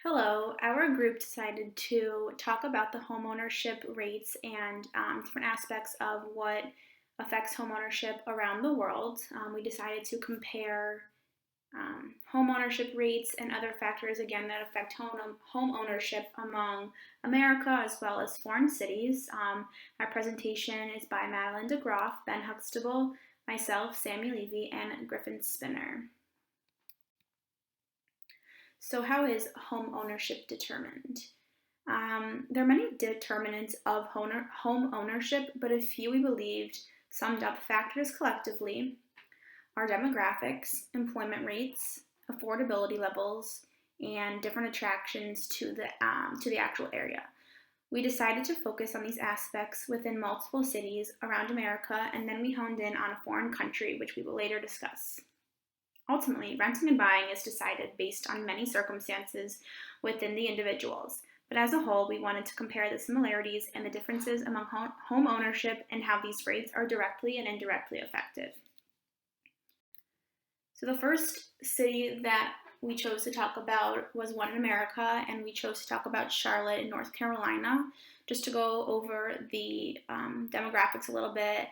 Hello, our group decided to talk about the homeownership rates and different aspects of what affects homeownership around the world. We decided to compare homeownership rates and other factors again that affect home ownership among America as well as foreign cities. Our presentation is by Maddie Degroff, Ben Huxtable, myself, Sammi Levy, and Griffin Spinner. So, how is home ownership determined? There are many determinants of home ownership, but a few we believed summed up factors collectively are demographics, employment rates, affordability levels, and different attractions to the actual area. We decided to focus on these aspects within multiple cities around America, and then we honed in on a foreign country, which we will later discuss. Ultimately, renting and buying is decided based on many circumstances within the individuals, but as a whole, we wanted to compare the similarities and the differences among home ownership and how these rates are directly and indirectly effective. So, the first city that we chose to talk about was one in America, and we chose to talk about Charlotte in North Carolina. Just to go over the demographics a little bit,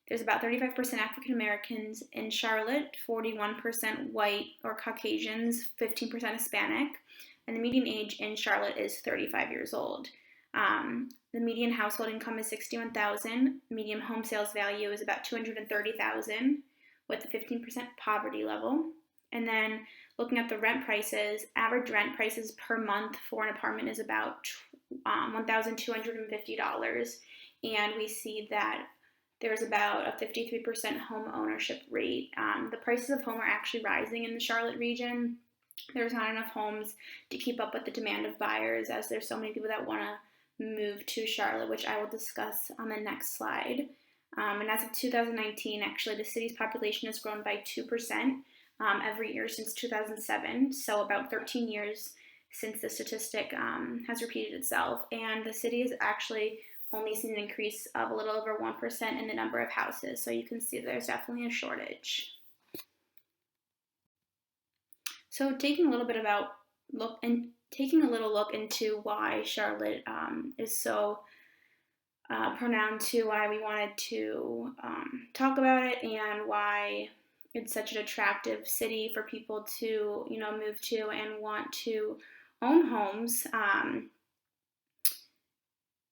there's about 35% African Americans in Charlotte, 41% white or Caucasians, 15% Hispanic, and the median age in Charlotte is 35 years old. The median household income is $61,000. Median home sales value is about $230,000 with a 15% poverty level. And then looking at the rent prices, average rent prices per month for an apartment is about $1,250. And we see that there's about a 53% home ownership rate. The prices of home are actually rising in the Charlotte region. There's not enough homes to keep up with the demand of buyers, as there's so many people that want to move to Charlotte, which I will discuss on the next slide. And as of 2019, actually, the city's population has grown by 2% every year since 2007, so about 13 years since the statistic has repeated itself. And the city has actually only seen an increase of a little over 1% in the number of houses, so you can see there's definitely a shortage. So taking a little look into why Charlotte is so pronoun to why we wanted to talk about it and why it's such an attractive city for people to move to and want to own homes.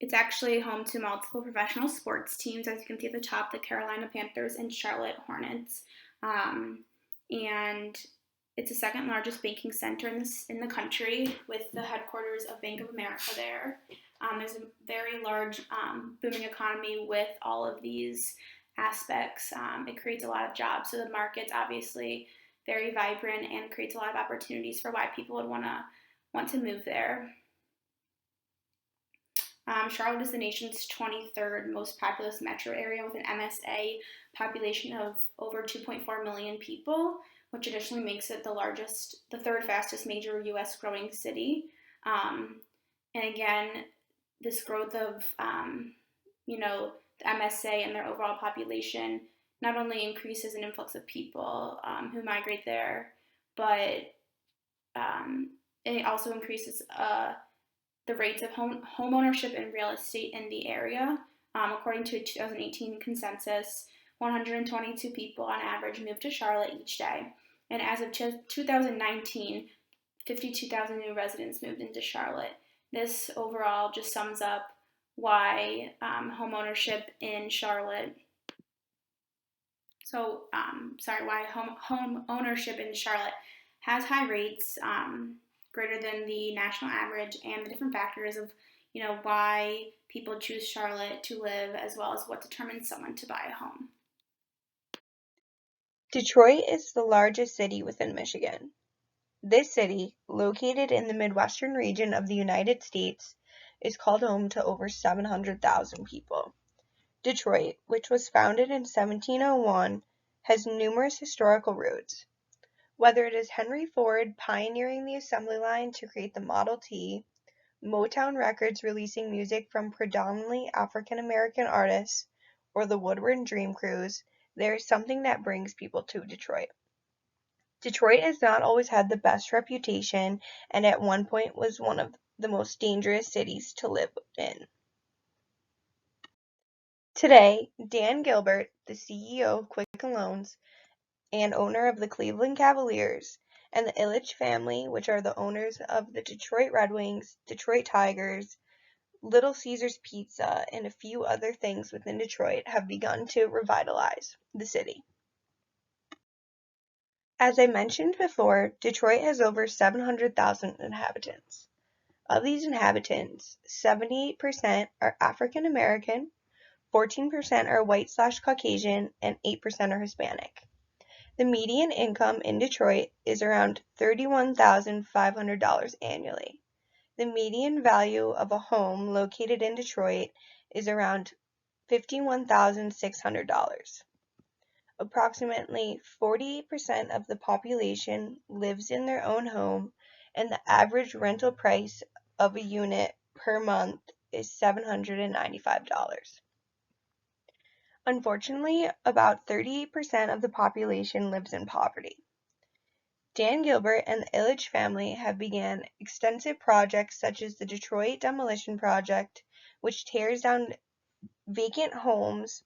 It's actually home to multiple professional sports teams, as you can see at the top, the Carolina Panthers and Charlotte Hornets. And it's the second largest banking center in the country, with the headquarters of Bank of America there. There's a very large booming economy with all of these aspects. It creates a lot of jobs, so the market's obviously very vibrant and creates a lot of opportunities for why people would want to move there. Charlotte is the nation's 23rd most populous metro area with an MSA population of over 2.4 million people, which additionally makes it the third fastest major U.S. growing city. And again, this growth of, the MSA and their overall population not only increases an influx of people who migrate there, but it also increases the rates of home ownership and real estate in the area. According to a 2018 census, 122 people on average moved to Charlotte each day. And as of 2019, 52,000 new residents moved into Charlotte. This overall just sums up why home ownership in Charlotte. Why home ownership in Charlotte has high rates, greater than the national average, and the different factors of why people choose Charlotte to live, as well as what determines someone to buy a home. Detroit is the largest city within Michigan. This city, located in the Midwestern region of the United States, is called home to over 700,000 people. Detroit, which was founded in 1701, has numerous historical roots. Whether it is Henry Ford pioneering the assembly line to create the Model T, Motown Records releasing music from predominantly African American artists, or the Woodward Dream Cruise, there is something that brings people to Detroit. Detroit has not always had the best reputation and at one point was one of the most dangerous cities to live in. Today, Dan Gilbert, the CEO of Quicken Loans and owner of the Cleveland Cavaliers, and the Ilitch family, which are the owners of the Detroit Red Wings, Detroit Tigers, Little Caesars Pizza, and a few other things within Detroit, have begun to revitalize the city. As I mentioned before, Detroit has over 700,000 inhabitants. Of these inhabitants, 78% are African American, 14% are white/Caucasian, and 8% are Hispanic. The median income in Detroit is around $31,500 annually. The median value of a home located in Detroit is around $51,600. Approximately 48% of the population lives in their own home, and the average rental price of a unit per month is $795. Unfortunately, about 38% of the population lives in poverty. Dan Gilbert and the Ilitch family have began extensive projects such as the Detroit Demolition Project, which tears down vacant homes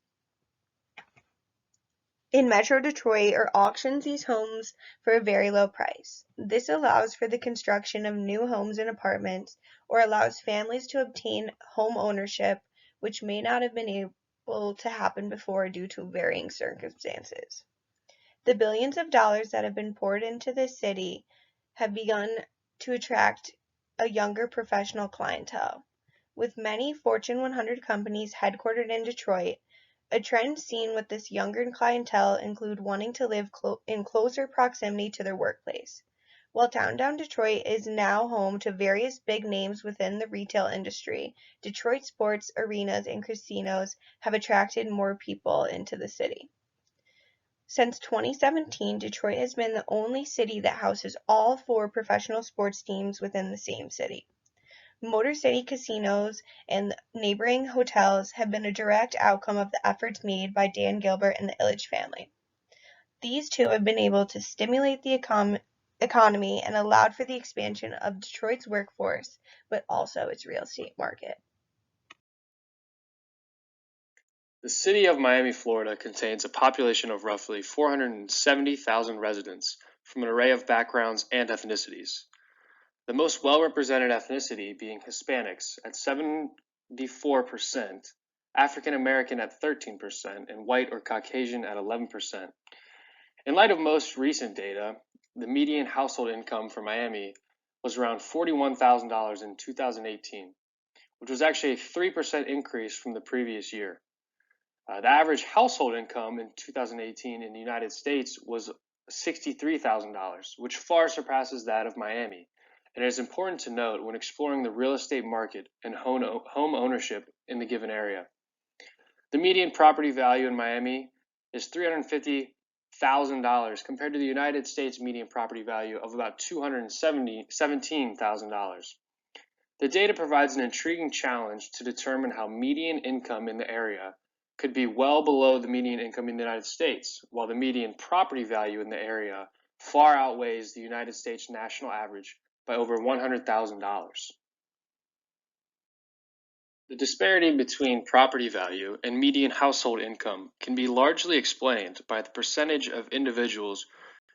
in Metro Detroit or auctions these homes for a very low price. This allows for the construction of new homes and apartments, or allows families to obtain home ownership, which may not have been able to happen before due to varying circumstances. The billions of dollars that have been poured into this city have begun to attract a younger professional clientele. With many Fortune 100 companies headquartered in Detroit, a trend seen with this younger clientele include wanting to live in closer proximity to their workplace. While downtown Detroit is now home to various big names within the retail industry, Detroit sports arenas and casinos have attracted more people into the city. Since 2017, Detroit has been the only city that houses all 4 professional sports teams within the same city. Motor City casinos and neighboring hotels have been a direct outcome of the efforts made by Dan Gilbert and the Ilitch family. These two have been able to stimulate the economy and allowed for the expansion of Detroit's workforce, but also its real estate market. The city of Miami, Florida contains a population of roughly 470,000 residents from an array of backgrounds and ethnicities. The most well-represented ethnicity being Hispanics at 74%, African American at 13%, and white or Caucasian at 11%. In light of most recent data, the median household income for Miami was around $41,000 in 2018, which was actually a 3% increase from the previous year. The average household income in 2018 in the United States was $63,000, which far surpasses that of Miami. And it is important to note when exploring the real estate market and home ownership in the given area. The median property value in Miami is $350,000 compared to the United States median property value of about $217,000. The data provides an intriguing challenge to determine how median income in the area could be well below the median income in the United States, while the median property value in the area far outweighs the United States national average by over $100,000. The disparity between property value and median household income can be largely explained by the percentage of individuals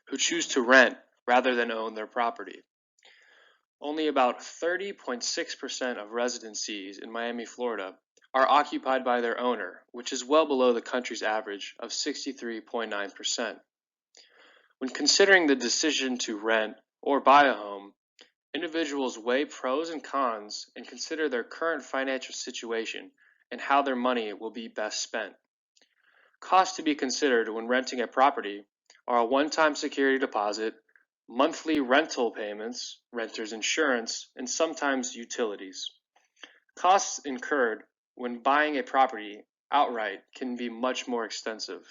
who choose to rent rather than own their property. Only about 30.6% of residencies in Miami, Florida are occupied by their owner, which is well below the country's average of 63.9%. When considering the decision to rent or buy a home, individuals weigh pros and cons and consider their current financial situation and how their money will be best spent. Costs to be considered when renting a property are a one-time security deposit, monthly rental payments, renter's insurance, and sometimes utilities. Costs incurred when buying a property outright can be much more extensive.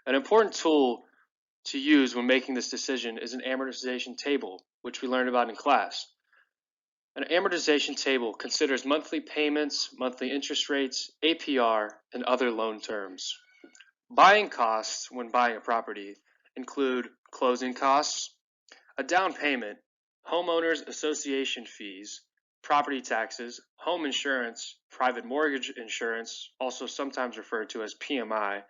An important tool to use when making this decision is an amortization table, which we learned about in class. An amortization table considers monthly payments, monthly interest rates, APR, and other loan terms. Buying costs when buying a property include closing costs, a down payment, homeowners association fees, property taxes, home insurance, private mortgage insurance, also sometimes referred to as PMI,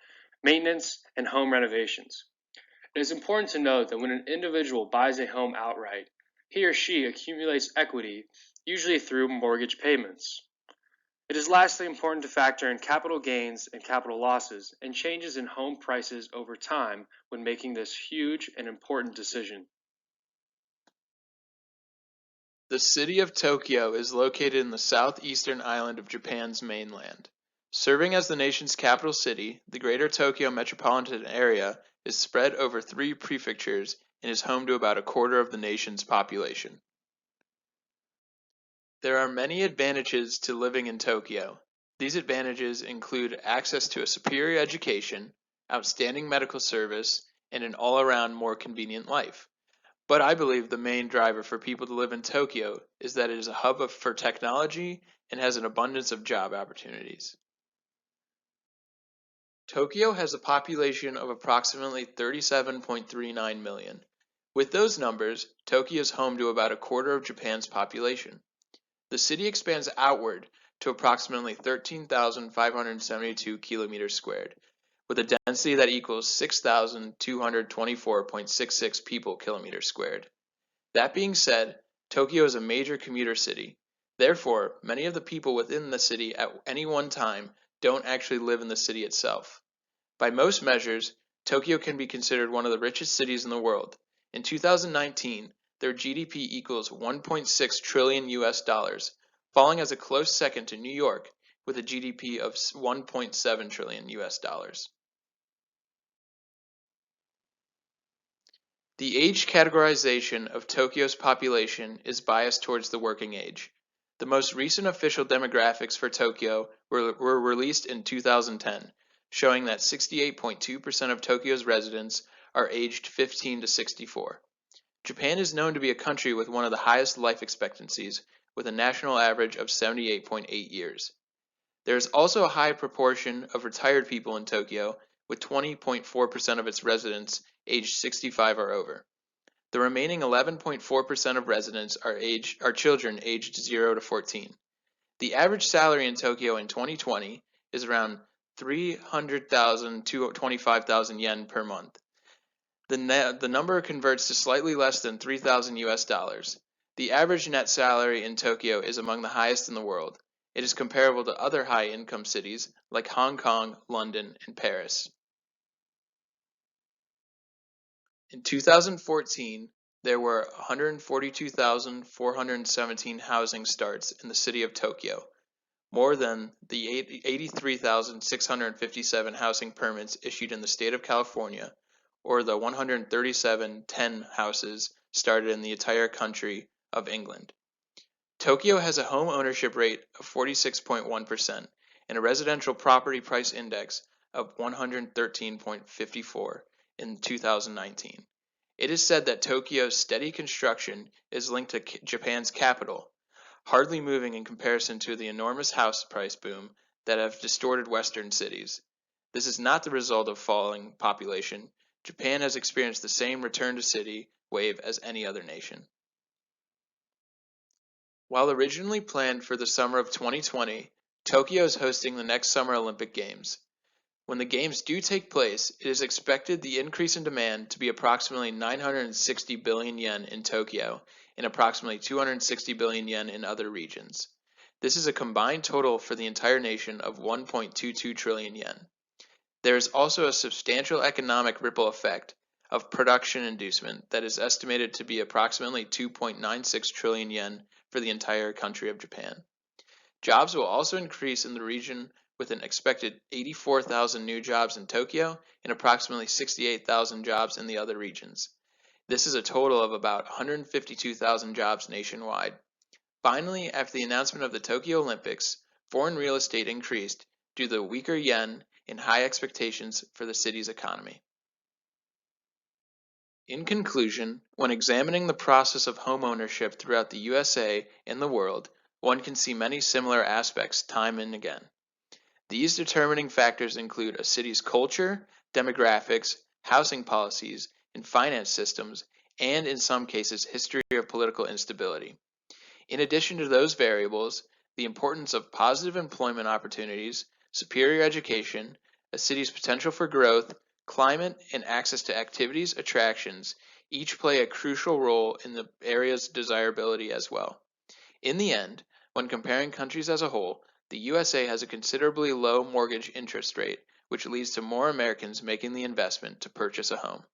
maintenance, and home renovations. It is important to note that when an individual buys a home outright, he or she accumulates equity, usually through mortgage payments. It is lastly important to factor in capital gains and capital losses and changes in home prices over time when making this huge and important decision. The city of Tokyo is located in the southeastern island of Japan's mainland. Serving as the nation's capital city, the Greater Tokyo metropolitan area is spread over 3 prefectures and is home to about a quarter of the nation's population. There are many advantages to living in Tokyo. These advantages include access to a superior education, outstanding medical service, and an all-around more convenient life. But I believe the main driver for people to live in Tokyo is that it is a hub for technology and has an abundance of job opportunities. Tokyo has a population of approximately 37.39 million. With those numbers, Tokyo is home to about a quarter of Japan's population. The city expands outward to approximately 13,572 kilometers squared, with a density that equals 6,224.66 people kilometers squared. That being said, Tokyo is a major commuter city. Therefore, many of the people within the city at any one time don't actually live in the city itself. By most measures, Tokyo can be considered one of the richest cities in the world. In 2019, their GDP equals 1.6 trillion US dollars, falling as a close second to New York with a GDP of 1.7 trillion US dollars. The age categorization of Tokyo's population is biased towards the working age. The most recent official demographics for Tokyo were released in 2010, showing that 68.2% of Tokyo's residents are aged 15 to 64. Japan is known to be a country with one of the highest life expectancies, with a national average of 78.8 years. There is also a high proportion of retired people in Tokyo, with 20.4% of its residents aged 65 or over. The remaining 11.4% of residents are children aged 0 to 14. The average salary in Tokyo in 2020 is around 300,000 to 25,000 yen per month. The number converts to slightly less than 3,000 US dollars. The average net salary in Tokyo is among the highest in the world. It is comparable to other high-income cities like Hong Kong, London, and Paris. In 2014, there were 142,417 housing starts in the city of Tokyo, more than the 83,657 housing permits issued in the state of California, or the 137,10 houses started in the entire country of England. Tokyo has a home ownership rate of 46.1% and a residential property price index of 113.54 in 2019. It is said that Tokyo's steady construction is linked to Japan's capital, hardly moving in comparison to the enormous house price boom that have distorted Western cities. This is not the result of falling population. Japan has experienced the same return to city wave as any other nation. While originally planned for the summer of 2020, Tokyo is hosting the next Summer Olympic Games. When the Games do take place, it is expected the increase in demand to be approximately 960 billion yen in Tokyo and approximately 260 billion yen in other regions. This is a combined total for the entire nation of 1.22 trillion yen. There is also a substantial economic ripple effect of production inducement that is estimated to be approximately 2.96 trillion yen for the entire country of Japan. Jobs will also increase in the region with an expected 84,000 new jobs in Tokyo and approximately 68,000 jobs in the other regions. This is a total of about 152,000 jobs nationwide. Finally, after the announcement of the Tokyo Olympics, foreign real estate increased due to the weaker yen and high expectations for the city's economy. In conclusion, when examining the process of home ownership throughout the USA and the world, one can see many similar aspects time and again. These determining factors include a city's culture, demographics, housing policies, in finance systems, and in some cases, history of political instability. In addition to those variables, the importance of positive employment opportunities, superior education, a city's potential for growth, climate, and access to activities, attractions, each play a crucial role in the area's desirability as well. In the end, when comparing countries as a whole, the USA has a considerably low mortgage interest rate, which leads to more Americans making the investment to purchase a home.